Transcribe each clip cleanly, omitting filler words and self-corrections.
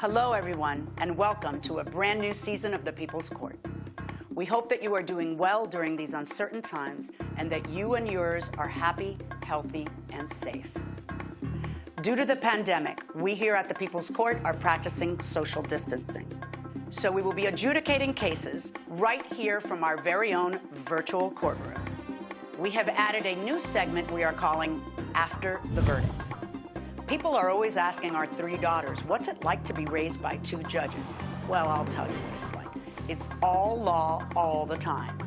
Hello, everyone, and welcome to a brand new season of the People's Court. We hope that you are doing well during these uncertain times and that you and yours are happy, healthy, and safe. Due to the pandemic, we here at the People's Court are practicing social distancing. So we will be adjudicating cases right here from our very own virtual courtroom. We have added a new segment we are calling After the Verdict. People are always asking our three daughters, what's it like to be raised by two judges? Well, I'll tell you what it's like. It's all law all the time.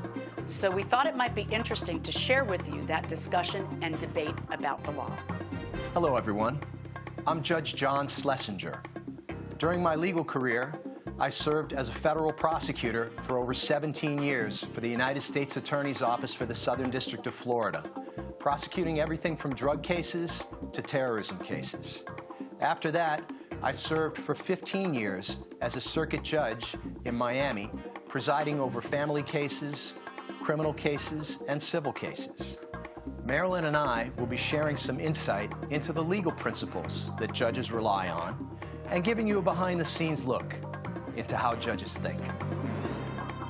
So we thought it might be interesting to share with you that discussion and debate about the law. Hello, everyone. I'm Judge John Schlesinger. During my legal career, I served as a federal prosecutor for over 17 years for the United States Attorney's Office for the Southern District of Florida, prosecuting everything from drug cases to terrorism cases. After that, I served for 15 years as a circuit judge in Miami, presiding over family cases, criminal cases, and civil cases. Marilyn and I will be sharing some insight into the legal principles that judges rely on and giving you a behind-the-scenes look into how judges think.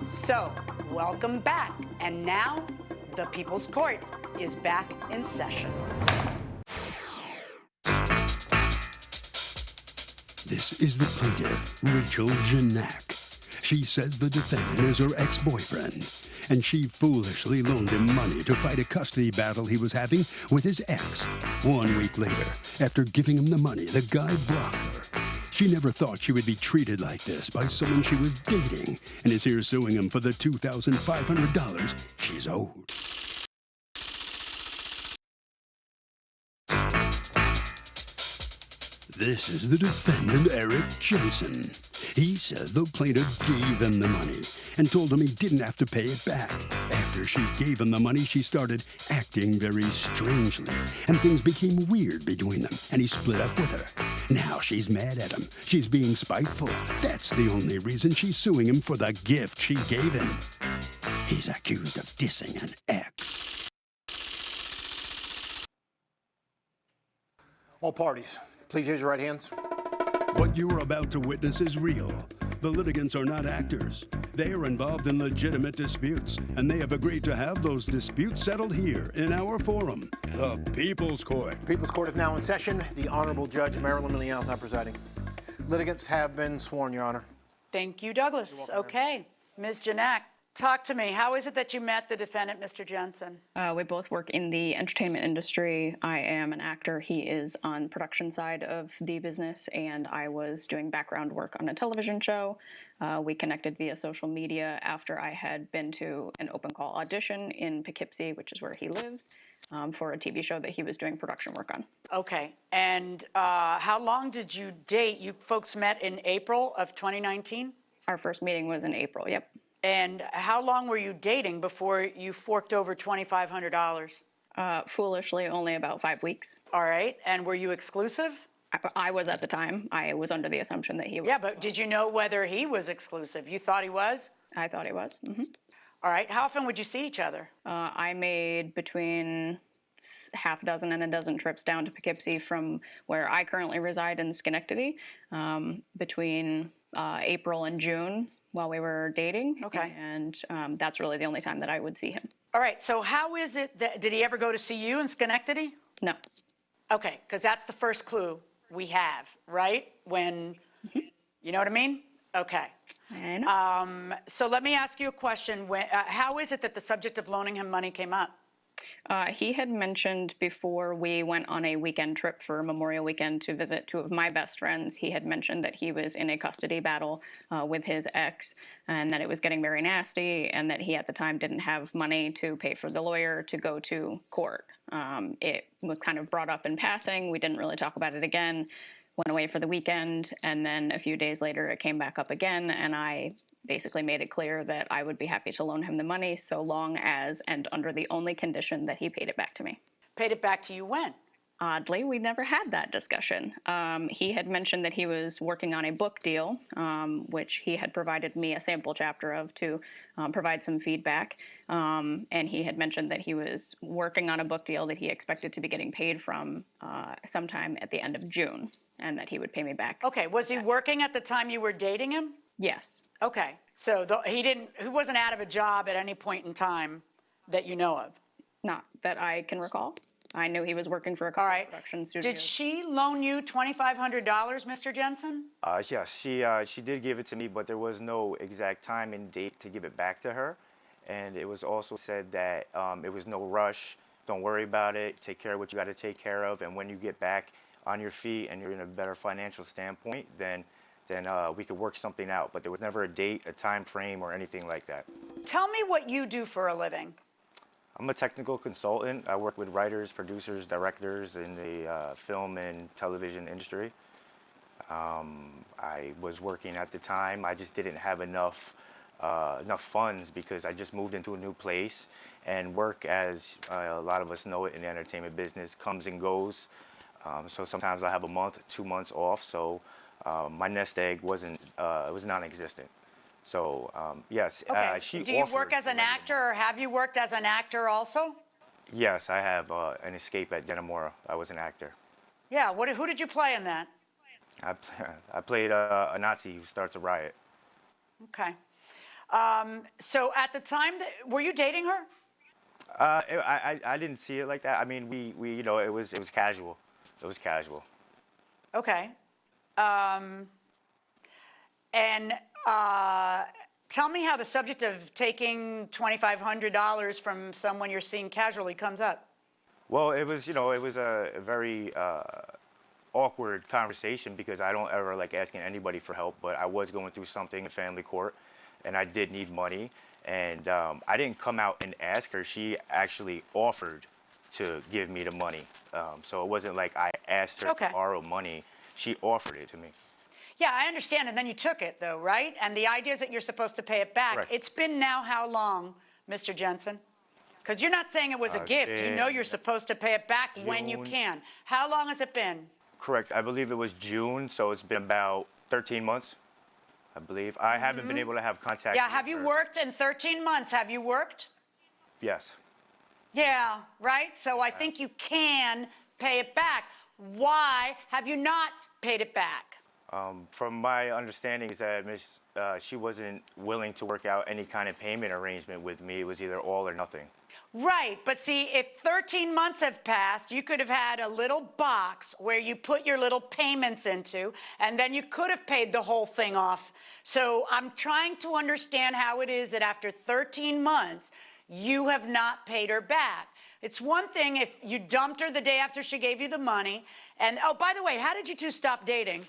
So, welcome back. And now, the People's Court is back in session. This is the plaintiff, Rachel Janak. She says the defendant is her ex-boyfriend, and she foolishly loaned him money to fight a custody battle he was having with his ex. 1 week later, after giving him the money, the guy blocked her. She never thought she would be treated like this by someone she was dating, and is here suing him for the $2,500 she's owed. This is the defendant, Eric Jensen. He says the plaintiff gave him the money and told him he didn't have to pay it back. After she gave him the money, she started acting very strangely, and things became weird between them, and he split up with her. Now she's mad at him. She's being spiteful. That's the only reason she's suing him for the gift she gave him. He's accused of dissing an ex. All parties, please raise your right hands. What you are about to witness is real. The litigants are not actors. They are involved in legitimate disputes, and they have agreed to have those disputes settled here in our forum, the People's Court. People's Court is now in session. The Honorable Judge Marilyn Milian is now presiding. Litigants have been sworn, Your Honor. Thank you, Douglas. Okay, Ms. Janak, talk to me. How is it that you met the defendant, Mr. Jensen? We both work in the entertainment industry. I am an actor. He is on the production side of the business, and I was doing background work on a television show. We connected via social media after I had been to an open call audition in Poughkeepsie, which is where he lives, for a TV show that he was doing production work on. Okay, and how long did you date? You folks met in April of 2019? Our first meeting was in April, yep. And how long were you dating before you forked over $2,500? Foolishly, only about 5 weeks. All right, and were you exclusive? I was at the time. I was under the assumption that he was. Yeah, but did you know whether he was exclusive? You thought he was? I thought he was. Mm-hmm. All right, how often would you see each other? I made between half a dozen and a dozen trips down to Poughkeepsie from where I currently reside in Schenectady between April and June while we were dating. Okay. And that's really the only time that I would see him. All right, so how is it that, did he ever go to see you in Schenectady? No. Okay, because that's the first clue we have, right? When, you know what I mean? Okay. I know. So let me ask you a question. How is it that the subject of loaning him money came up? He had mentioned before we went on a weekend trip for Memorial Weekend to visit two of my best friends, he had mentioned that he was in a custody battle with his ex and that it was getting very nasty and that he at the time didn't have money to pay for the lawyer to go to court. It was kind of brought up in passing. We didn't really talk about it again, went away for the weekend, and then a few days later it came back up again, and I basically made it clear that I would be happy to loan him the money so long as and under the only condition that he paid it back to me. Paid it back to you when? Oddly, we never had that discussion. He had mentioned that he was working on a book deal, which he had provided me a sample chapter of to provide some feedback. And he had mentioned that he was working on a book deal that he expected to be getting paid from sometime at the end of June. and that he would pay me back. Okay, was he working at the time you were dating him? Yes. Okay, so he wasn't out of a job at any point in time that you know of? Not that I can recall. I knew he was working for a couple All right. of production studios. Did she loan you $2,500, Mr. Jensen? Yes, she did give it to me, but there was no exact time and date to give it back to her. And it was also said that it was no rush. Don't worry about it. Take care of what you got to take care of. And when you get back on your feet and you're in a better financial standpoint, then we could work something out. But there was never a date, a time frame, or anything like that. Tell me what you do for a living. I'm a technical consultant. I work with writers, producers, directors in the film and television industry. I was working at the time. I just didn't have enough funds because I just moved into a new place, and work, as a lot of us know it in the entertainment business, comes and goes. So sometimes I have a month, 2 months off. So my nest egg was non-existent. So yes, Okay. she Do you offered work as to an lend me actor, money. or have you worked as an actor also? Yes, I have an escape at Denimora. I was an actor. Yeah, who did you play in that? I played a Nazi who starts a riot. Okay. So at the time, were you dating her? I didn't see it like that. I mean, we you know, it was casual. It was casual. Okay. And tell me how the subject of taking $2,500 from someone you're seeing casually comes up. Well, it was a very awkward conversation because I don't ever like asking anybody for help, but I was going through something in family court, and I did need money, and I didn't come out and ask her. She actually offered to give me the money, so it wasn't like I asked her Okay. to borrow money. She offered it to me. Yeah, I understand, and then you took it, though, right? And the idea is that you're supposed to pay it back. Correct. It's been now how long, Mr. Jensen? Because you're not saying it was a gift. You know you're supposed to pay it back when you June. can. How long has it been? Correct. I believe it was June, so it's been about 13 months, I believe. I haven't been able to have contact. Yeah, with have you her. worked in 13 months? Have you worked? Yes. Yeah, right? So I think you can pay it back. Why have you not paid it back? From my understanding is that she wasn't willing to work out any kind of payment arrangement with me. It was either all or nothing. Right, but see, if 13 months have passed, you could have had a little box where you put your little payments into, and then you could have paid the whole thing off. So I'm trying to understand how it is that after 13 months, you have not paid her back. It's one thing if you dumped her the day after she gave you the money, and oh, by the way, how did you two stop dating?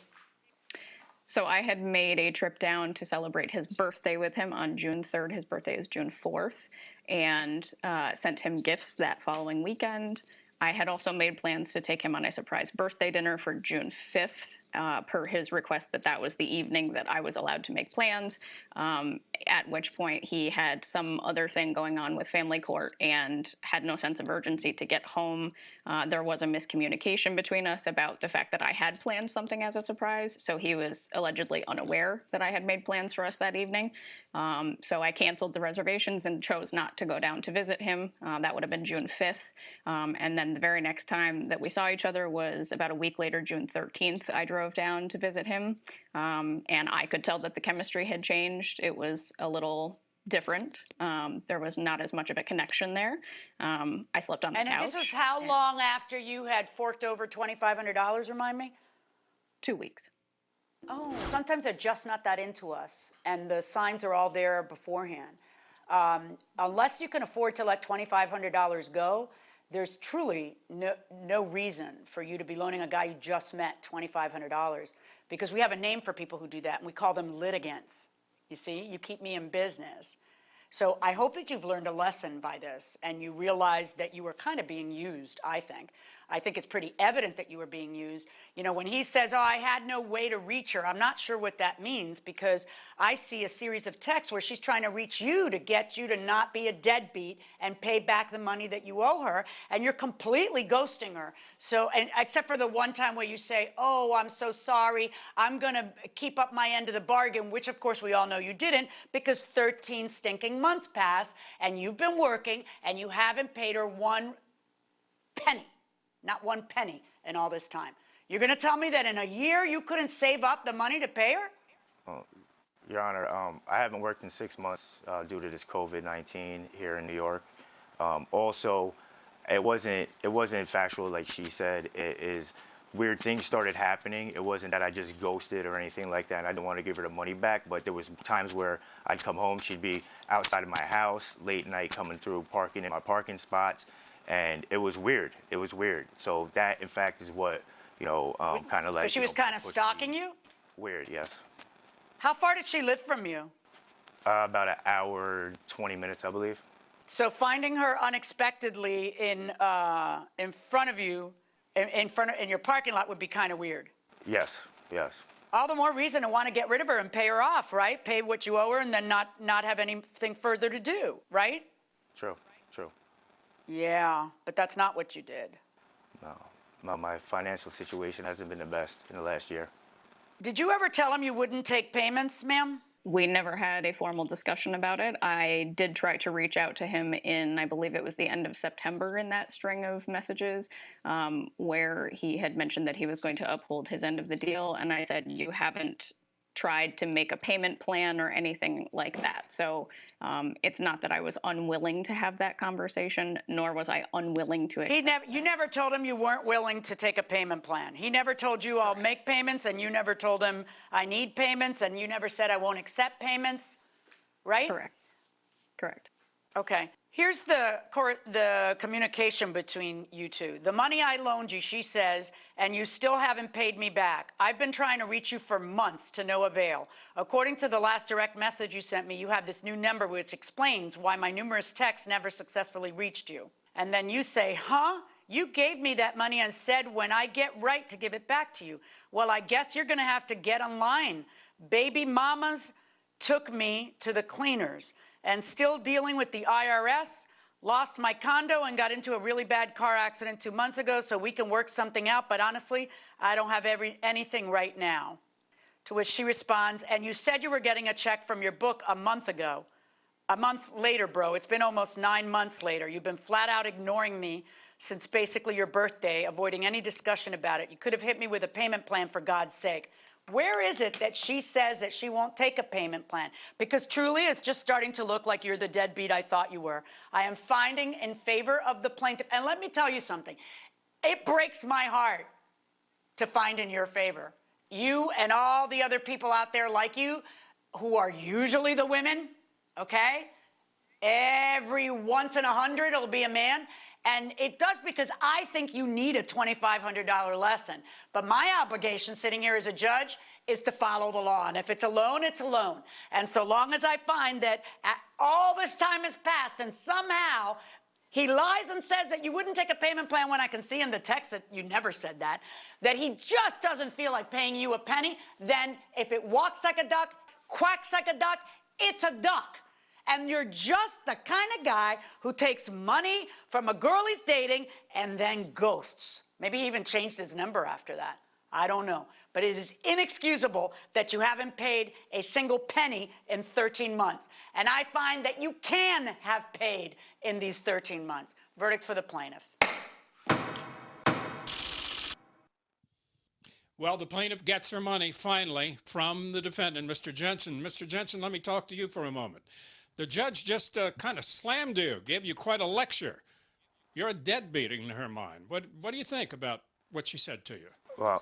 So I had made a trip down to celebrate his birthday with him on June 3rd. His birthday is June 4th, and sent him gifts that following weekend. I had also made plans to take him on a surprise birthday dinner for June 5th, per his request that was the evening that I was allowed to make plans, at which point he had some other thing going on with family court and had no sense of urgency to get home. There was a miscommunication between us about the fact that I had planned something as a surprise, so he was allegedly unaware that I had made plans for us that evening. So I canceled the reservations and chose not to go down to visit him. That would have been June 5th. And then the very next time that we saw each other was about a week later, June 13th. I drove down to visit him, and I could tell that the chemistry had changed. It was a little different. There was not as much of a connection there. I slept on the couch. And this was how long after you had forked over $2,500, remind me? 2 weeks. Oh, sometimes they're just not that into us, and the signs are all there beforehand. Unless you can afford to let $2,500 go, there's truly no reason for you to be loaning a guy you just met $2,500, because we have a name for people who do that, and we call them litigants. You see, you keep me in business. So I hope that you've learned a lesson by this, and you realize that you were kind of being used, I think. I think it's pretty evident that you were being used. You know, when he says, oh, I had no way to reach her, I'm not sure what that means, because I see a series of texts where she's trying to reach you to get you to not be a deadbeat and pay back the money that you owe her, and you're completely ghosting her. So, and except for the one time where you say, oh, I'm so sorry, I'm going to keep up my end of the bargain, which of course we all know you didn't, because 13 stinking months passed, and you've been working, and you haven't paid her one penny. Not one penny in all this time. You're going to tell me that in a year you couldn't save up the money to pay her? Your Honor, I haven't worked in 6 months due to this COVID-19 here in New York. Also, it wasn't factual like she said. It is weird things started happening. It wasn't that I just ghosted or anything like that, and I didn't want to give her the money back, but there was times where I'd come home, she'd be outside of my house, late night coming through, parking in my parking spots, and it was weird. It was weird. So that, in fact, is what, kind of like... So she was kind of stalking you? Weird, yes. How far did she live from you? About an hour, 20 minutes, I believe. So finding her unexpectedly in front of you, in your parking lot would be kind of weird. Yes, yes. All the more reason to want to get rid of her and pay her off, right? Pay what you owe her and then not have anything further to do, right? True, true. Yeah, but that's not what you did. No, my financial situation hasn't been the best in the last year. Did you ever tell him you wouldn't take payments, ma'am? We never had a formal discussion about it. I did try to reach out to him in, I believe it was the end of September in that string of messages, where he had mentioned that he was going to uphold his end of the deal. And I said, you haven't tried to make a payment plan or anything like that. So it's not that I was unwilling to have that conversation, nor was I unwilling to accept. You never told him you weren't willing to take a payment plan. He never told you I'll make payments, and you never told him I need payments, and you never said I won't accept payments, right? Correct. Okay. Here's the communication between you two. The money I loaned you, she says, and you still haven't paid me back. I've been trying to reach you for months to no avail. According to the last direct message you sent me, you have this new number which explains why my numerous texts never successfully reached you. And then you say, huh? You gave me that money and said when I get right to give it back to you. Well, I guess you're going to have to get online. Baby mamas took me to the cleaners. And still dealing with the IRS, lost my condo and got into a really bad car accident 2 months ago, so we can work something out, but honestly, I don't have anything right now. To which she responds, and you said you were getting a check from your book a month ago. A month later, bro, it's been almost 9 months later. You've been flat out ignoring me since basically your birthday, avoiding any discussion about it. You could have hit me with a payment plan for God's sake. Where is it that she says that she won't take a payment plan? Because truly, it's just starting to look like you're the deadbeat I thought you were. I am finding in favor of the plaintiff. And let me tell you something. It breaks my heart to find in your favor. You and all the other people out there like you, who are usually the women, okay? Every once in 100, it'll be a man. And it does because I think you need a $2,500 lesson. But my obligation sitting here as a judge is to follow the law. And if it's a loan, it's a loan. And so long as I find that all this time has passed and somehow he lies and says that you wouldn't take a payment plan when I can see in the text that you never said that he just doesn't feel like paying you a penny, then if it walks like a duck, quacks like a duck, it's a duck. And you're just the kind of guy who takes money from a girl he's dating and then ghosts. Maybe he even changed his number after that. I don't know. But it is inexcusable that you haven't paid a single penny in 13 months. And I find that you can have paid in these 13 months. Verdict for the plaintiff. Well, the plaintiff gets her money finally from the defendant, Mr. Jensen. Mr. Jensen, let me talk to you for a moment. The judge just kind of slammed you, gave you quite a lecture. You're a deadbeat in her mind. What do you think about what she said to you? Well,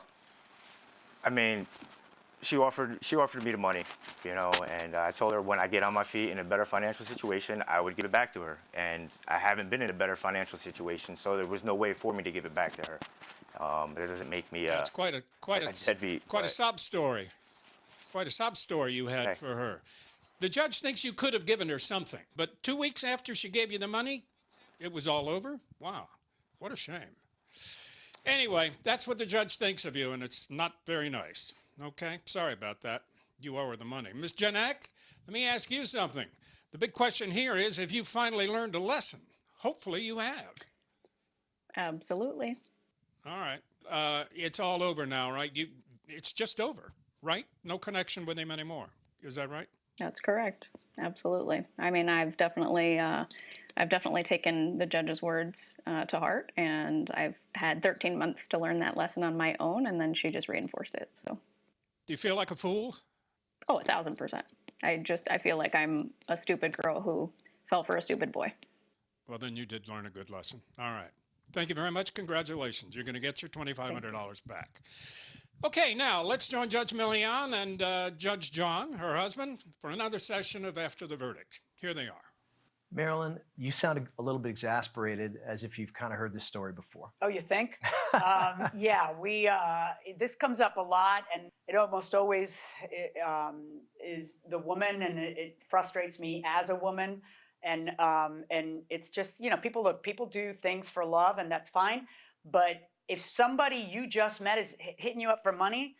I mean, she offered me the money, and I told her when I get on my feet in a better financial situation, I would give it back to her. And I haven't been in a better financial situation, so there was no way for me to give it back to her. It doesn't make me That's quite a deadbeat. Quite a sob story. Quite a sob story you had for her. The judge thinks you could have given her something, but 2 weeks after she gave you the money, it was all over? Wow, what a shame. Anyway, that's what the judge thinks of you, and it's not very nice. Okay, sorry about that. You owe her the money. Ms. Janak, let me ask you something. The big question here is, have you finally learned a lesson? Hopefully you have. Absolutely. All right. It's all over now, right? It's just over, right? No connection with him anymore. Is that right? That's correct. Absolutely. I mean, I've definitely I've definitely taken the judge's words to heart, and I've had 13 months to learn that lesson on my own, and then she just reinforced it. So, Do you feel like a fool? oh, 1,000%. I feel like I'm a stupid girl who fell for a stupid boy. Well, then you did learn a good lesson. All right. Thank you very much. Congratulations. You're going to get your $2,500 back. Okay, now let's join Judge Millian and Judge John, her husband, for another session of After the Verdict. Here they are. Marilyn, you sounded a little bit exasperated, as if you've kind of heard this story before. Oh, you think? Yeah, this comes up a lot, and it almost always is the woman, and it frustrates me as a woman. And it's just, people do things for love, and that's fine. But if somebody you just met is hitting you up for money,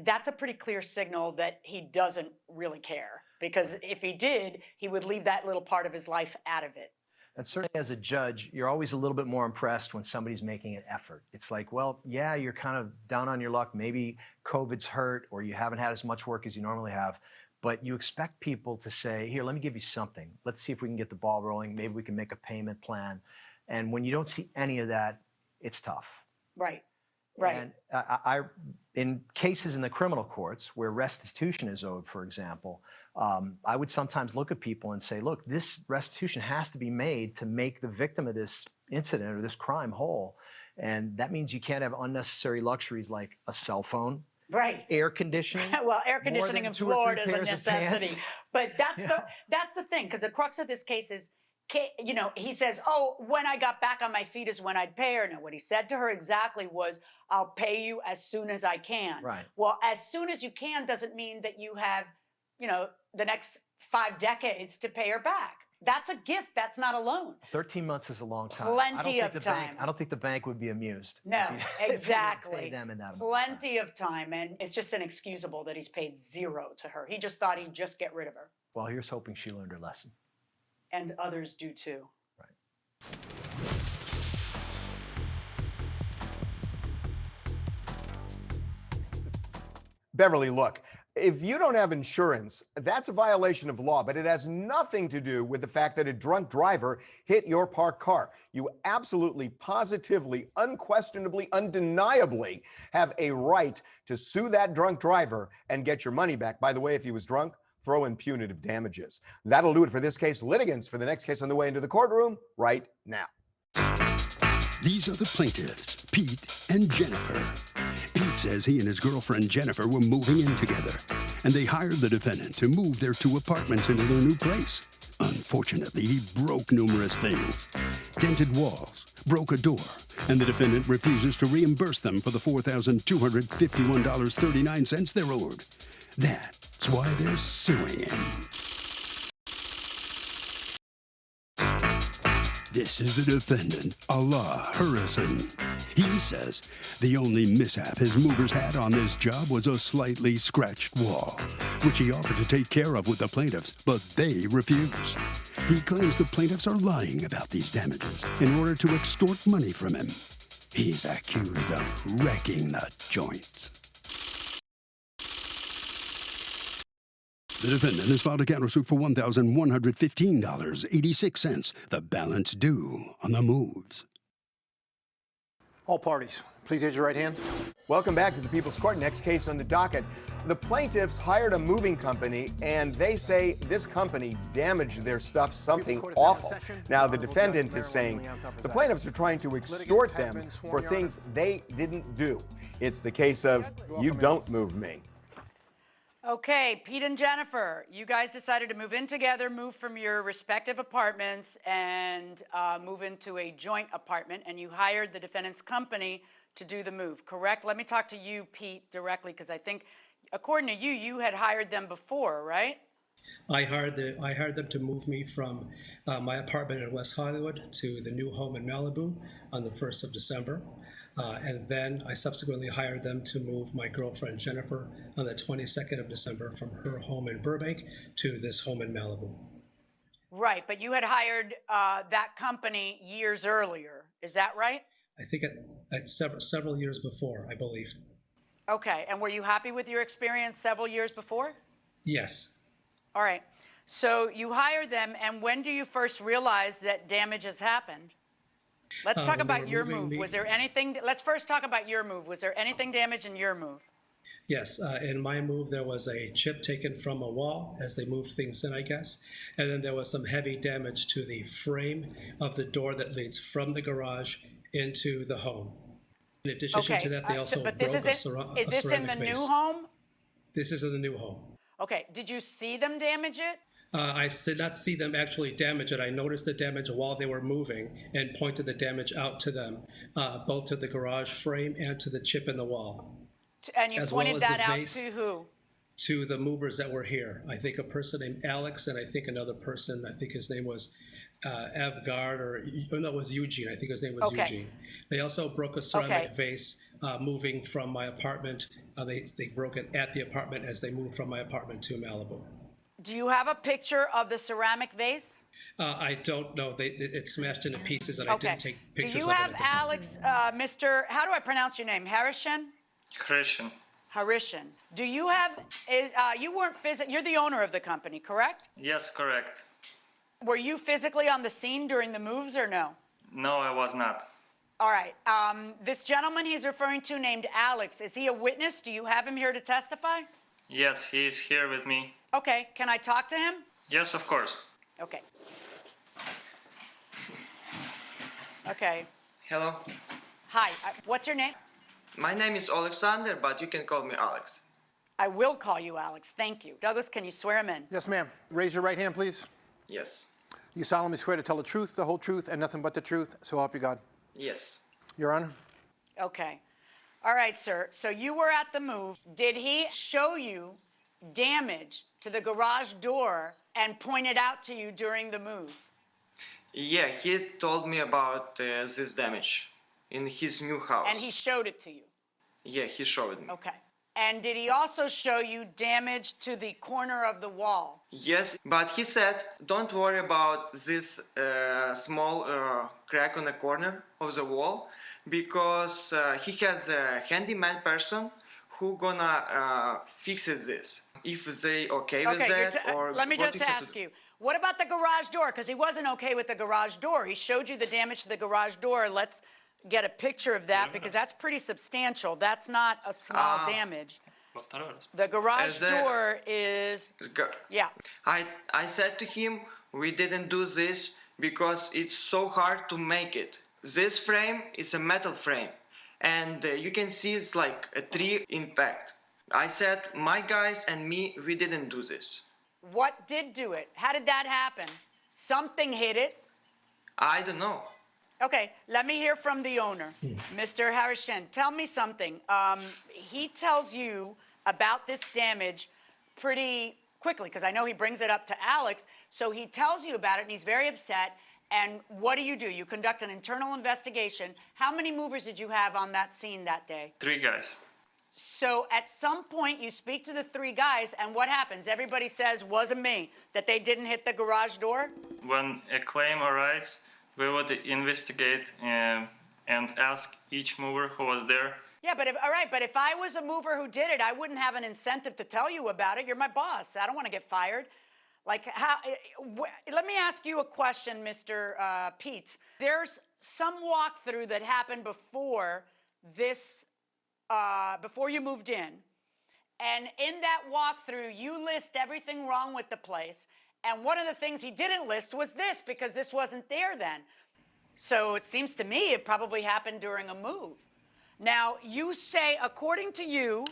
that's a pretty clear signal that he doesn't really care. Because if he did, he would leave that little part of his life out of it. And certainly as a judge, you're always a little bit more impressed when somebody's making an effort. It's like, well, yeah, you're kind of down on your luck. Maybe COVID's hurt, or you haven't had as much work as you normally have. But you expect people to say, here, let me give you something. Let's see if we can get the ball rolling. Maybe we can make a payment plan. And when you don't see any of that, it's tough. Right. And in cases in the criminal courts where restitution is owed, for example, I would sometimes look at people and say, look, this restitution has to be made to make the victim of this incident or this crime whole. And that means you can't have unnecessary luxuries like a cell phone. Right. Air conditioning. Well, air conditioning in Florida is a necessity. But that's the thing, because the crux of this case is, he says, oh, when I got back on my feet is when I'd pay her. No, what he said to her exactly was, I'll pay you as soon as I can. Right. Well, as soon as you can doesn't mean that you have, the next 5 decades to pay her back. That's a gift. That's not a loan. 13 months is a long time. Plenty of time. I don't think the bank would be amused. No, exactly. exactly. Pay them in that Plenty of time. And it's just inexcusable that he's paid zero to her. He just thought he'd just get rid of her. Well, here's hoping she learned her lesson. And others do too. Right. Beverly, look, if you don't have insurance, that's a violation of law, but it has nothing to do with the fact that a drunk driver hit your parked car. You absolutely, positively, unquestionably, undeniably have a right to sue that drunk driver and get your money back. By the way, if he was drunk, throw in punitive damages. That'll do it for this case. Litigants for the next case on the way into the courtroom right now. These are the plaintiffs, Pete and Jennifer. Pete says he and his girlfriend Jennifer were moving in together, and they hired the defendant to move their 2 apartments into their new place. Unfortunately, he broke numerous things. Dented walls, broke a door, and the defendant refuses to reimburse them for the $4,251.39 they're owed. That's why they're suing him. This is the defendant, Allah Harrison. He says the only mishap his movers had on this job was a slightly scratched wall, which he offered to take care of with the plaintiffs, but they refused. He claims the plaintiffs are lying about these damages in order to extort money from him. He's accused of wrecking the joints. The defendant has filed a countersuit for $1,115.86, the balance due on the moves. All parties, please raise your right hand. Welcome back to the People's Court. Next case on the docket. The plaintiffs hired a moving company, and they say this company damaged their stuff something awful. Now, the defendant is saying the plaintiffs are trying to extort them for things they didn't do. It's the case of, you don't move me. Okay, Pete and Jennifer, you guys decided to move in together, move from your respective apartments, and move into a joint apartment, and you hired the defendant's company to do the move, correct? Let me talk to you, Pete, directly, because I think, according to you, you had hired them before, right? I hired them to move me from my apartment in West Hollywood to the new home in Malibu on the 1st of December. And then I subsequently hired them to move my girlfriend Jennifer on the 22nd of December from her home in Burbank to this home in Malibu. Right, but you had hired that company years earlier. Is that right? I think at several years before, I believe. Okay, and were you happy with your experience several years before? Yes. All right. So you hire them, and when do you first realize that damage has happened? Let's talk When they about were your moving move. me- Was there anything, let's first talk about your move. Was there anything damaged in your move? Yes, in my move, there was a chip taken from a wall as they moved things in, I guess. And then there was some heavy damage to the frame of the door that leads from the garage into the home. In addition to that, they also but broke this a is this in the ceramic new vase. home? This is in the new home. Okay, did you see them damage it? I did not see them actually damage it. I noticed the damage while they were moving and pointed the damage out to them, both to the garage frame and to the chip in the wall. And you As well pointed as that the out vase. to who? To the movers that were here. I think a person named Alex, and I think another person, I think his name was Evgard, or no, it was Eugene. I think his name was Okay. Eugene. They also broke a ceramic Okay. vase moving from my apartment. They broke it at the apartment as they moved from my apartment to Malibu. Do you have a picture of the ceramic vase? I don't know. It smashed into pieces, and I Okay. didn't take Do pictures you of have it at the time. Alex, Mr. How do I pronounce your name? Harishan? Christian. Harishan. Do you have? You weren't You're the owner of the company, correct? Yes, correct. Were you physically on the scene during the moves or no? No, I was not. All right. This gentleman he's referring to named Alex, is he a witness? Do you have him here to testify? Yes, he is here with me. Okay. Can I talk to him? Yes, of course. Okay. Okay. Hello, Hi. What's your name? my name is Alexander, but you can call me Alex. I will call you Alex. Thank you. Douglas, can you swear him in? Yes, ma'am. Raise your right hand, please. Yes. You solemnly swear to tell the truth, the whole truth, and nothing but the truth, so help you God. Yes. Your Honor? Okay. All right, sir. So you were at the move. Did he show you damage to the garage door and point it out to you during the move? Yeah, he told me about this damage in his new house. And he showed it to you? Yeah, he showed me. Okay. And did he also show you damage to the corner of the wall? Yes, but he said, don't worry about this small crack on the corner of the wall, because he has a handyman person who gonna fix it this. If they okay with that, or let me what just you have to ask you. What about the garage door? Because he wasn't okay with the garage door. He showed you the damage to the garage door. Let's get a picture of that, because that's pretty substantial. That's not a small damage. The garage door is, yeah. I said to him, we didn't do this because it's so hard to make it. This frame is a metal frame, and you can see it's like a tree impact. I said, my guys and me, we didn't do this. What did do it? How did that happen? Something hit it. I don't know. Okay, let me hear from the owner. Mr. Harishan, tell me something. He tells you about this damage pretty quickly, because I know he brings it up to Alex. So he tells you about it, and he's very upset. And what do? You conduct an internal investigation. How many movers did you have on that scene that day? 3 guys. So at some point, you speak to the 3 guys, and what happens? Everybody says, wasn't me, that they didn't hit the garage door? When a claim arises, we would investigate and ask each mover who was there. Yeah, but if I was a mover who did it, I wouldn't have an incentive to tell you about it. You're my boss. I don't want to get fired. Like, let me ask you a question, Mr. Pete. There's some walkthrough that happened before this, before you moved in. And in that walkthrough, you list everything wrong with the place. And one of the things he didn't list was this, because this wasn't there then. So it seems to me it probably happened during a move. Now, you say, according to you,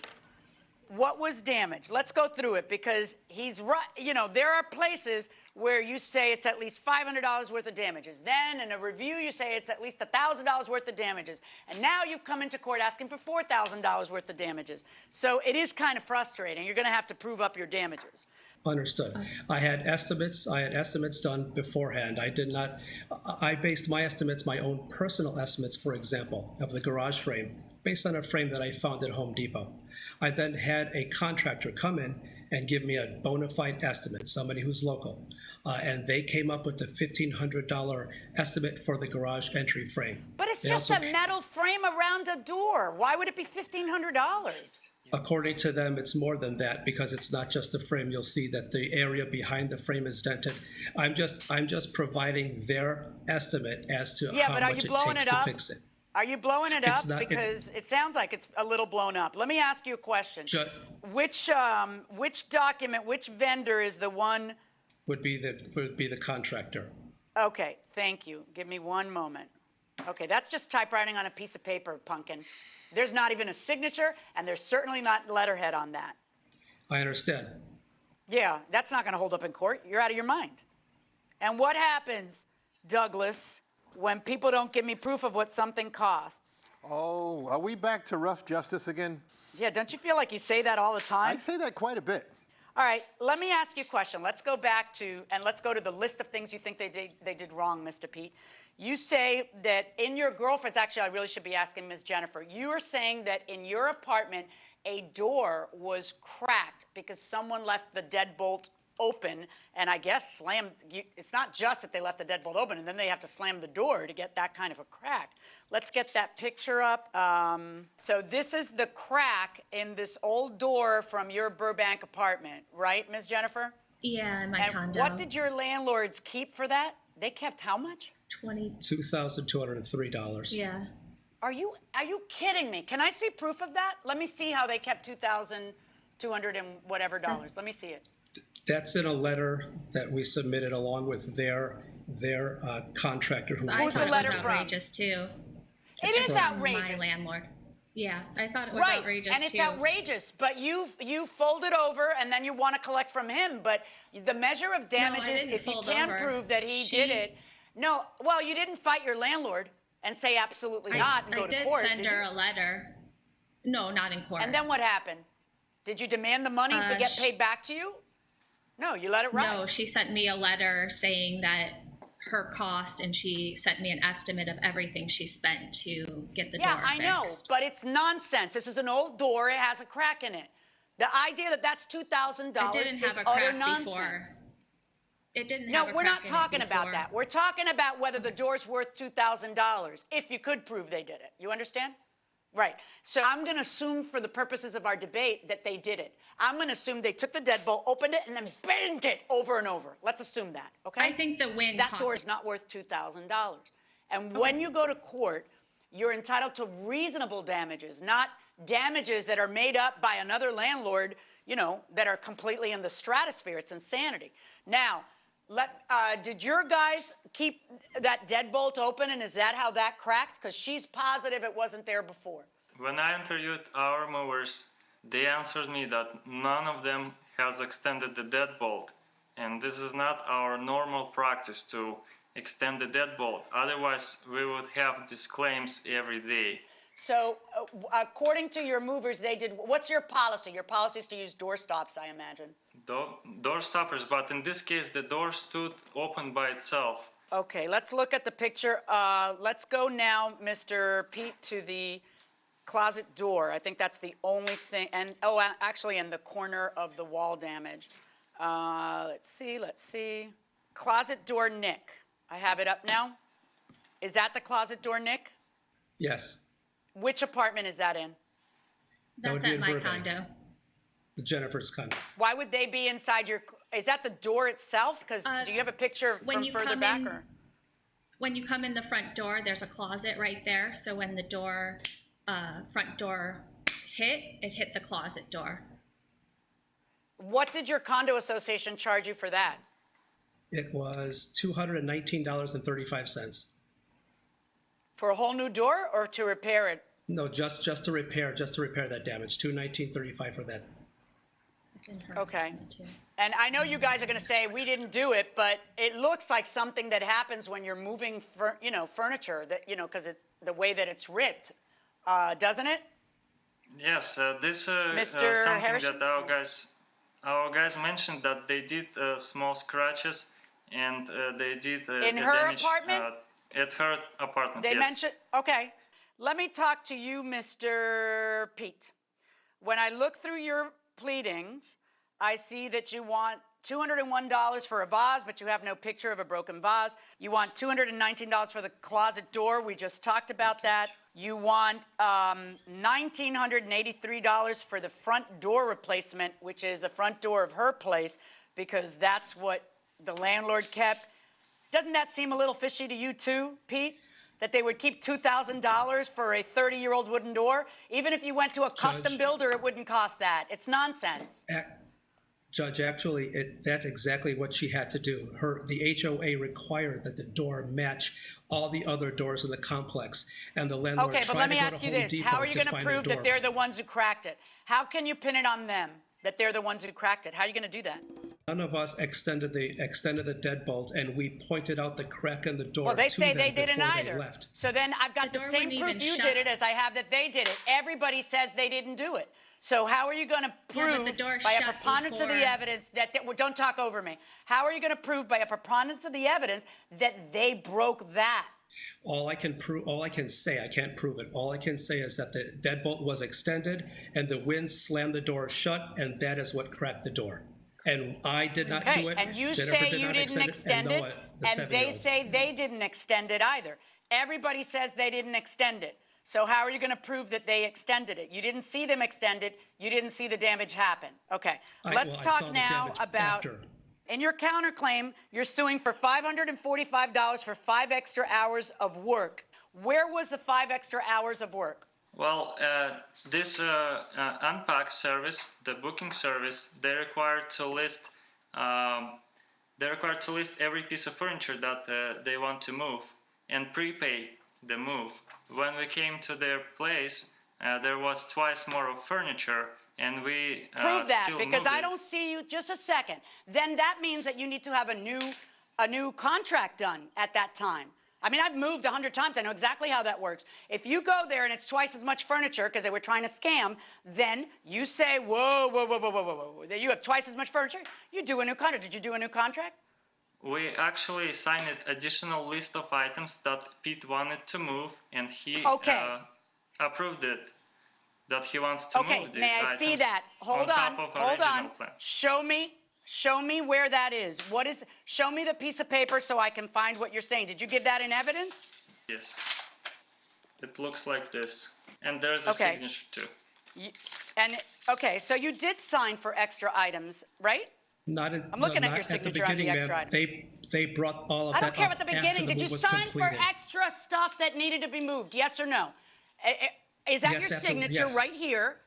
what was damaged? Let's go through it, because he's right. You know, there are places where you say it's at least $500 worth of damages. Then in a review, you say it's at least $1,000 worth of damages. And now you've come into court asking for $4,000 worth of damages. So it is kind of frustrating. You're going to have to prove up your damages. Understood. I had estimates done beforehand. I based my estimates, my own personal estimates, for example, of the garage frame, based on a frame that I found at Home Depot. I then had a contractor come in and give me a bona fide estimate, somebody who's local. And they came up with the $1,500 estimate for the garage entry frame. But it's just a metal frame around a door. Why would it be $1,500? According to them, it's more than that because it's not just the frame. You'll see that the area behind the frame is dented. I'm just providing their estimate as to how much it takes to fix it. Are you blowing it up? Because it sounds like it's a little blown up. Let me ask you a question. Which document, which vendor is the one? Would be the contractor. Okay, thank you. Give me one moment. Okay, that's just typewriting on a piece of paper, Pumpkin. There's not even a signature, and there's certainly not letterhead on that. I understand. Yeah, that's not going to hold up in court. You're out of your mind. And what happens, Douglas, when people don't give me proof of what something costs? Oh, are we back to rough justice again? Yeah, don't you feel like you say that all the time? I say that quite a bit. All right, let me ask you a question. Let's go back to, and let's go to the list of things you think they did wrong, Mr. Pete. You say that in your girlfriend's, actually, I really should be asking Ms. Jennifer. You are saying that in your apartment, a door was cracked because someone left the deadbolt open, and I guess slammed. It's not just that they left the deadbolt open, and then they have to slam the door to get that kind of a crack. Let's get that picture up. So this is the crack in this old door from your Burbank apartment, right, Ms. Jennifer? Yeah, in my and condo. What did your landlords keep for that? They kept how much? $2,203. Yeah. Are you kidding me? Can I see proof of that? Let me see how they kept $2,200 and whatever dollars. Let me see it. That's in a letter that we submitted along with their contractor. I thought it was outrageous too. It is outrageous. My landlord. Yeah, I thought it was right. outrageous and it's outrageous. But you fold it over and then you want to collect from him. But the measure of damages, if you can prove that he did it. No, well, you didn't fight your landlord and say absolutely not and go to court. I did send her a letter. No, not in court. And then what happened? Did you demand the money to get paid back to you? No, you let it ride. No, she sent me a letter saying that her cost, and she sent me an estimate of everything she spent to get the door fixed. Yeah, I know, but it's nonsense. This is an old door. It has a crack in it. The idea that that's $2,000 is utter nonsense. Before. It didn't have a crack. No, we're not talking about that. We're talking about whether the door's worth $2,000, if you could prove they did it. You understand? Right. So I'm going to assume for the purposes of our debate that they did it. I'm going to assume they took the deadbolt, opened it, and then banged it over and over. Let's assume that, okay? I think the wind... That door's not worth $2,000. And when you go to court, you're entitled to reasonable damages, not damages that are made up by another landlord, you know, that are completely in the stratosphere. It's insanity. Now, did your guys keep that deadbolt open, and is that how that cracked? Because she's positive it wasn't there before. When I interviewed our movers, they answered me that none of them has extended the deadbolt, and this is not our normal practice to extend the deadbolt. Otherwise, we would have these claims every day. So, according to your movers, they did. What's your policy? Your policy is to use door stops, I imagine. Door stoppers, but in this case, the door stood open by itself. Okay, let's look at the picture. Let's go now, Mr. Pete, to the closet door. I think that's the only thing. And actually, in the corner of the wall damage. Let's see. Closet door nick. I have it up now. Is that the closet door nick? Yes. Which apartment is that in? That's at my condo. The Jennifer's condo. Why would they be inside your? Is that the door itself? Because do you have a picture from further back? When you come in the front door, there's a closet right there. So when the front door it hit the closet door. What did your condo association charge you for that? It was $219.35. For a whole new door or to repair it? No, just to repair that damage. $219.35 for that. Okay. And I know you guys are going to say we didn't do it, but it looks like something that happens when you're moving, furniture. That because it's the way that it's ripped, doesn't it? Yes, this Mr. something Harrison? that our guys mentioned that they did small scratches and they did in the her damage, apartment. At her apartment. They yes. mentioned. Okay, let me talk to you, Mr. Pete. When I look through your pleadings, I see that you want $201 for a vase, but you have no picture of a broken vase. You want $219 for the closet door. We just talked about that. You want $1,983 for the front door replacement, which is the front door of her place, because that's what the landlord kept. Doesn't that seem a little fishy to you too, Pete? That they would keep $2,000 for a 30-year-old wooden door? Even if you went to a custom builder, it wouldn't cost that. It's nonsense. Judge, actually, that's exactly what she had to do. The HOA required that the door match all the other doors in the complex, and the landlord Okay, but let me tried to go ask to you Home this. Depot How are you to going to find a prove that door. they're the ones who cracked it? How can you pin it on them that they're the ones who cracked it? How are you going to do that? None of us extended the deadbolt, and we pointed out the crack in the door Well, they to say them they didn't before either. they left. So then I've got the door same wouldn't proof even you shut. did it as I have that they did it. Everybody says they didn't do it. So how are you going to Yeah, prove but the door by a shut preponderance of the before. evidence well, don't talk over me. How are you going to prove by a preponderance of the evidence that they broke that? All I can say, I can't prove it. All I can say is that the deadbolt was extended and the wind slammed the door shut, and that is what cracked the door. And I did not do it. And you Jennifer say did you not didn't extend and it, Noah, the and they 7-year-old. say they didn't extend it either. Everybody says they didn't extend it. So how are you going to prove that they extended it? You didn't see them extend it. You didn't see the damage happen. Okay, let's I talk saw the now damage about... after. In your counterclaim, you're suing for $545 for 5 extra hours of work. Where was the 5 extra hours of work? Well, this unpack service, the booking service, they're required to list every piece of furniture that they want to move and prepay the move. When we came to their place, there was twice more of furniture, and we Prove that, still because moved I it. don't see you. Just a second. Then that means that you need to have a new contract done at that time. I mean, I've moved 100 times. I know exactly how that works. If you go there and it's twice as much furniture because they were trying to scam, then you say, whoa, whoa, whoa, whoa, whoa, whoa, whoa. You have twice as much furniture. You do a new contract. Did you do a new contract? We actually signed an additional list of items that Pete wanted to move, and he approved it, that he wants to move these may I items see that? Hold top on, of hold original on. plan. Show me where that is. Show me the piece of paper so I can find what you're saying. Did you give that in evidence? Yes. It looks like this, and there's a signature too. So you did sign for extra items, right? I'm looking at your signature on the extra items. They brought all of that I don't care up about the after beginning. the Did you move was sign for completed. extra stuff that needed to be moved? Yes or no? Is that Yes, your after- signature yes. right here?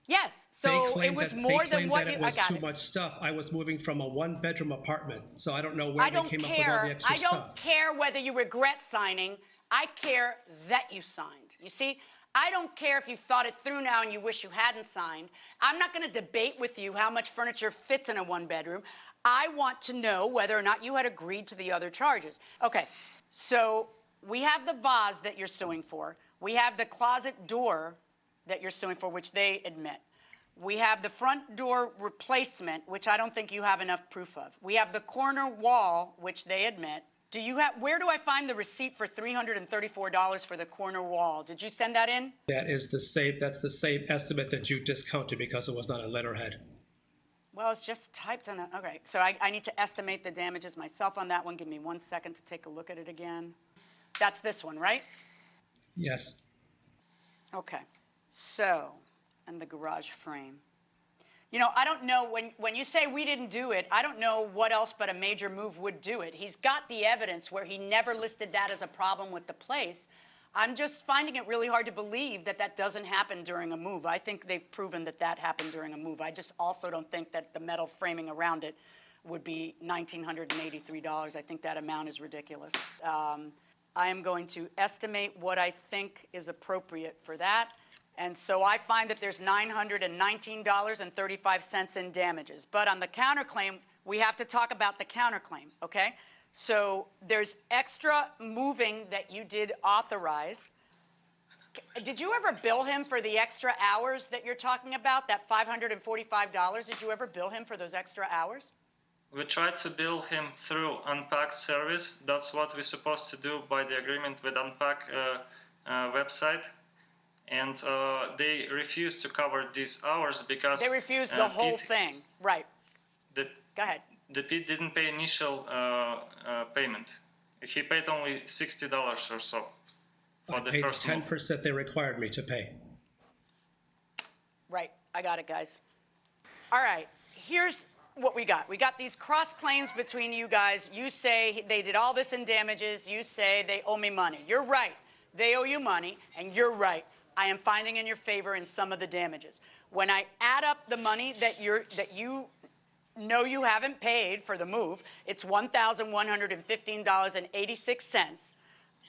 Yes. So it was more than what it you. was I got too it. much stuff. I was moving from a 1-bedroom apartment, so I don't know where I they don't came up with all the care. extra I stuff. don't care whether you regret signing. I care that you signed. You see, I don't care if you've thought it through now and you wish you hadn't signed. I'm not going to debate with you how much furniture fits in a 1-bedroom. I want to know whether or not you had agreed to the other charges. Okay, so we have the vase that you're suing for. We have the closet door that you're suing for, which they admit. We have the front door replacement, which I don't think you have enough proof of. We have the corner wall, which they admit. Where do I find the receipt for $334 for the corner wall? Did you send that in? That's the same estimate that you discounted because it was not a letterhead. Well, it's just typed on a, okay. So I need to estimate the damages myself on that one. Give me 1 second to take a look at it again. That's this one, right? Yes. Okay. So, and the garage frame. You know, I don't know, when you say we didn't do it, I don't know what else but a major move would do it. He's got the evidence where he never listed that as a problem with the place. I'm just finding it really hard to believe that that doesn't happen during a move. I think they've proven that that happened during a move. I just also don't think that the metal framing around it would be $1,983. I think that amount is ridiculous. I am going to estimate what I think is appropriate for that. And so I find that there's $919.35 in damages. But on the counterclaim, we have to talk about the counterclaim, okay? So there's extra moving that you did authorize. Did you ever bill him for the extra hours that you're talking about, that $545? Did you ever bill him for those extra hours? We tried to bill him through Unpack service. That's what we're supposed to do by the agreement with Unpack website. And they refused to cover these hours because... They refused the whole thing, right. Go ahead. The Pete didn't pay initial payment. He paid only $60 or so. for I the paid first move. 10% they required me to pay. Right, I got it, guys. All right, here's what we got. We got these cross claims between you guys. You say they did all this in damages. You say they owe me money. You're right. They owe you money, and you're right. I am finding in your favor in some of the damages. When I add up the money that you know you haven't paid for the move, it's $1,115.86.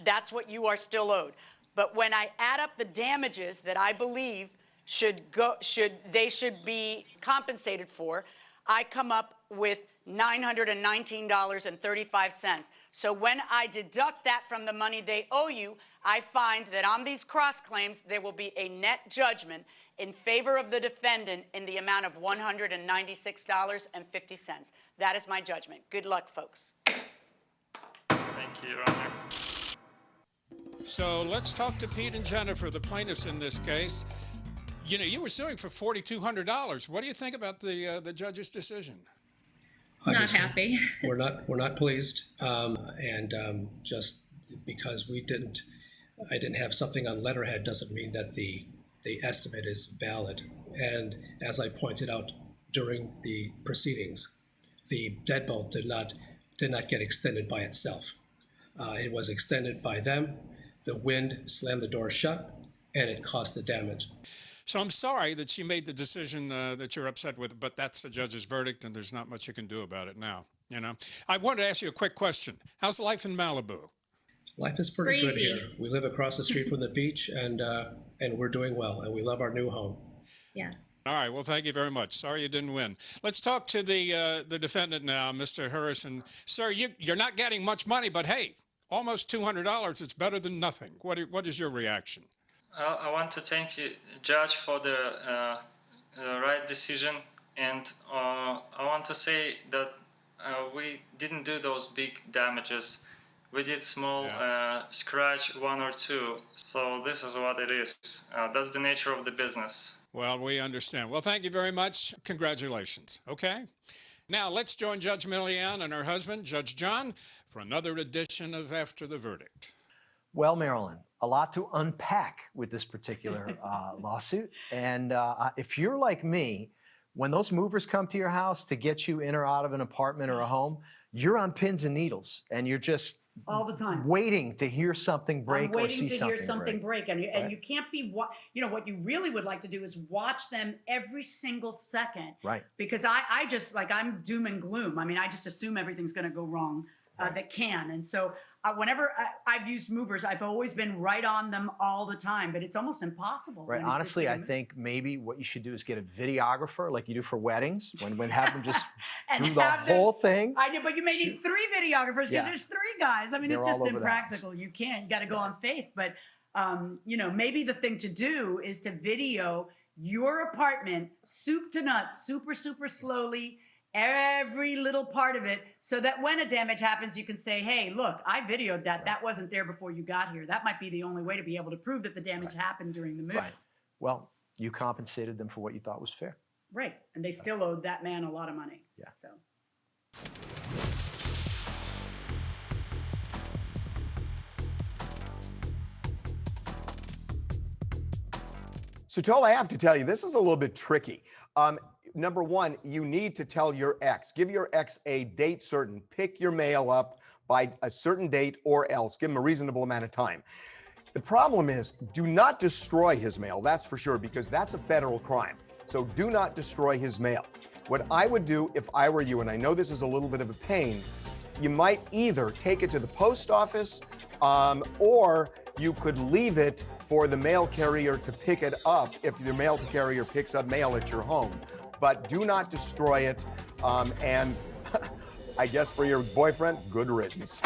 That's what you are still owed. But when I add up the damages that I believe they should be compensated for, I come up with $919.35. So when I deduct that from the money they owe you, I find that on these cross claims, there will be a net judgment in favor of the defendant in the amount of $196.50. That is my judgment. Good luck, folks. Thank you, Your Honor. So let's talk to Pete and Jennifer, the plaintiffs in this case. You know, you were suing for $4,200. What do you think about the judge's decision? Not Obviously, happy. We're not pleased, just because I didn't have something on letterhead doesn't mean that the estimate is valid. And as I pointed out during the proceedings, the deadbolt did not get extended by itself. It was extended by them. The wind slammed the door shut, and it caused the damage. So I'm sorry that she made the decision that you're upset with, but that's the judge's verdict, and there's not much you can do about it now. You know, I wanted to ask you a quick question. How's life in Malibu? Life is pretty good Crazy. here. We live across the street from the beach, and we're doing well, and we love our new home. Yeah. All right. Well, thank you very much. Sorry you didn't win. Let's talk to the defendant now, Mr. Harrison. Sir, you're not getting much money, but hey, almost $200. It's better than nothing. What is your reaction? I want to thank you, Judge, for the right decision, and I want to say that we didn't do those big damages. We did small scratch, one or two. So this is what it is. That's the nature of the business. Well, we understand. Well, thank you very much. Congratulations. Okay. Now let's join Judge Millian and her husband, Judge John, for another edition of After the Verdict. Well, Marilyn, a lot to unpack with this particular lawsuit. And if you're like me, when those movers come to your house to get you in or out of an apartment or a home, you're on pins and needles, and you're just all the time waiting to hear something break or see something break. Waiting to hear something break, and you can't be. What you really would like to do is watch them every single second. Right. Because I just I'm doom and gloom. I mean, I just assume everything's going to go wrong that can, and so. Whenever I've used movers, I've always been right on them all the time, but it's almost impossible. Right. Honestly, I think maybe what you should do is get a videographer like you do for weddings, when have them just do the whole thing. I know, but you may need 3 videographers because there's 3 guys. I mean, it's just impractical. You can't. You got to go on faith. But, maybe the thing to do is to video your apartment soup to nuts, super, super slowly, every little part of it, so that when a damage happens, you can say, hey, look, I videoed that. That wasn't there before you got here. That might be the only way to be able to prove that the damage happened during the move. Right. Well, you compensated them for what you thought was fair. Right. And they still owed that man a lot of money. Yeah. So, Tola, I have to tell you, this is a little bit tricky. Number one, you need to tell your ex. Give your ex a date certain. Pick your mail up by a certain date or else. Give him a reasonable amount of time. The problem is, do not destroy his mail, that's for sure, because that's a federal crime. So do not destroy his mail. What I would do if I were you, and I know this is a little bit of a pain, you might either take it to the post office or you could leave it for the mail carrier to pick it up if your mail carrier picks up mail at your home. But do not destroy it. And I guess for your boyfriend, good riddance.